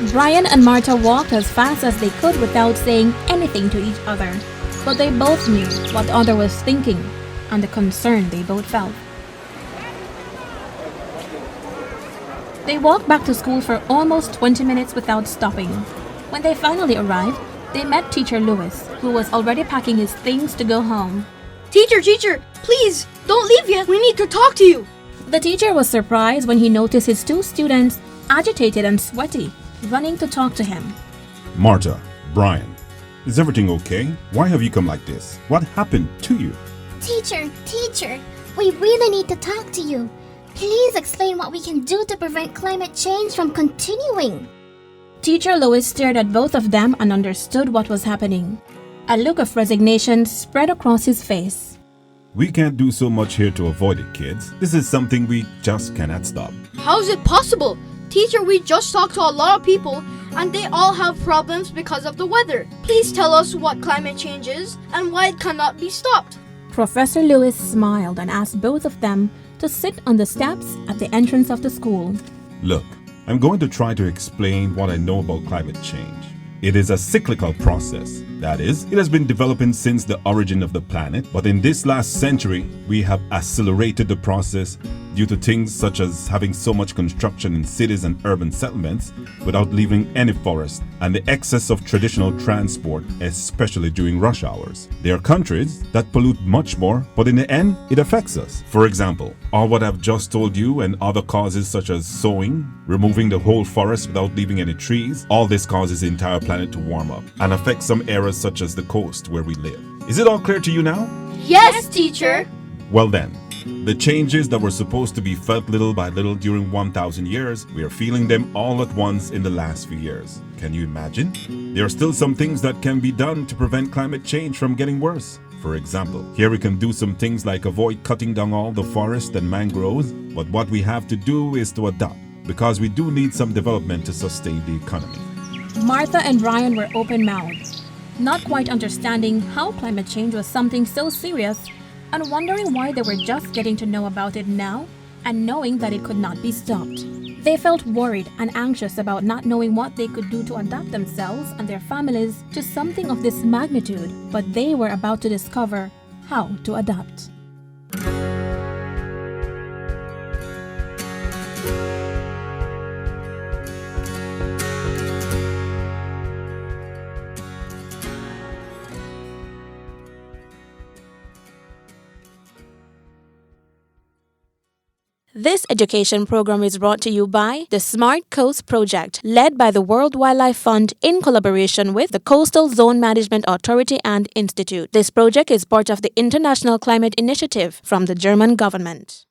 Brian and Martha walked as fast as they could without saying anything to each other, but they both knew what the other was thinking and the concern they both felt. They walked back to school for almost 20 minutes without stopping. When they finally arrived, they met Teacher Lewis, who was already packing his things to go home. Teacher, please, don't leave yet. We need to talk to you. The teacher was surprised when he noticed his two students, agitated and sweaty, running to talk to him. Martha, Brian, is everything okay? Why have you come like this? What happened to you? Teacher, we really need to talk to you. Please explain what we can do to prevent climate change from continuing. Teacher Lewis stared at both of them and understood what was happening. A look of resignation spread across his face. We can't do so much here to avoid it, kids. This is something we just cannot stop. How is it possible? Teacher, we just talked to a lot of people and they all have problems because of the weather. Please tell us what climate change is and why it cannot be stopped. Professor Lewis smiled and asked both of them to sit on the steps at the entrance of the school. Look, I'm going to try to explain what I know about climate change. It is a cyclical process. That is, it has been developing since the origin of the planet, but in this last century, we have accelerated the process due to things such as having so much construction in cities and urban settlements without leaving any forest, and the excess of traditional transport, especially during rush hours. There are countries that pollute much more, but in the end, it affects us. For example, all what I've just told you and other causes such as sowing, removing the whole forest without leaving any trees, all this causes the entire planet to warm up and affect some areas such as the coast where we live. Is it all clear to you now? Yes, teacher. Well then, the changes that were supposed to be felt little by little during 1,000 years, we are feeling them all at once in the last few years. Can you imagine? There are still some things that can be done to prevent climate change from getting worse. For example, here we can do some things like avoid cutting down all the forest and mangroves, but what we have to do is to adapt, because we do need some development to sustain the economy. Martha and Brian were open-mouthed, not quite understanding how climate change was something so serious and wondering why they were just getting to know about it now and knowing that it could not be stopped. They felt worried and anxious about not knowing what they could do to adapt themselves and their families to something of this magnitude, but they were about to discover how to adapt. This education program is brought to you by the Smart Coast Project, led by the World Wildlife Fund in collaboration with the Coastal Zone Management Authority and Institute. This project is part of the International Climate Initiative from the German government.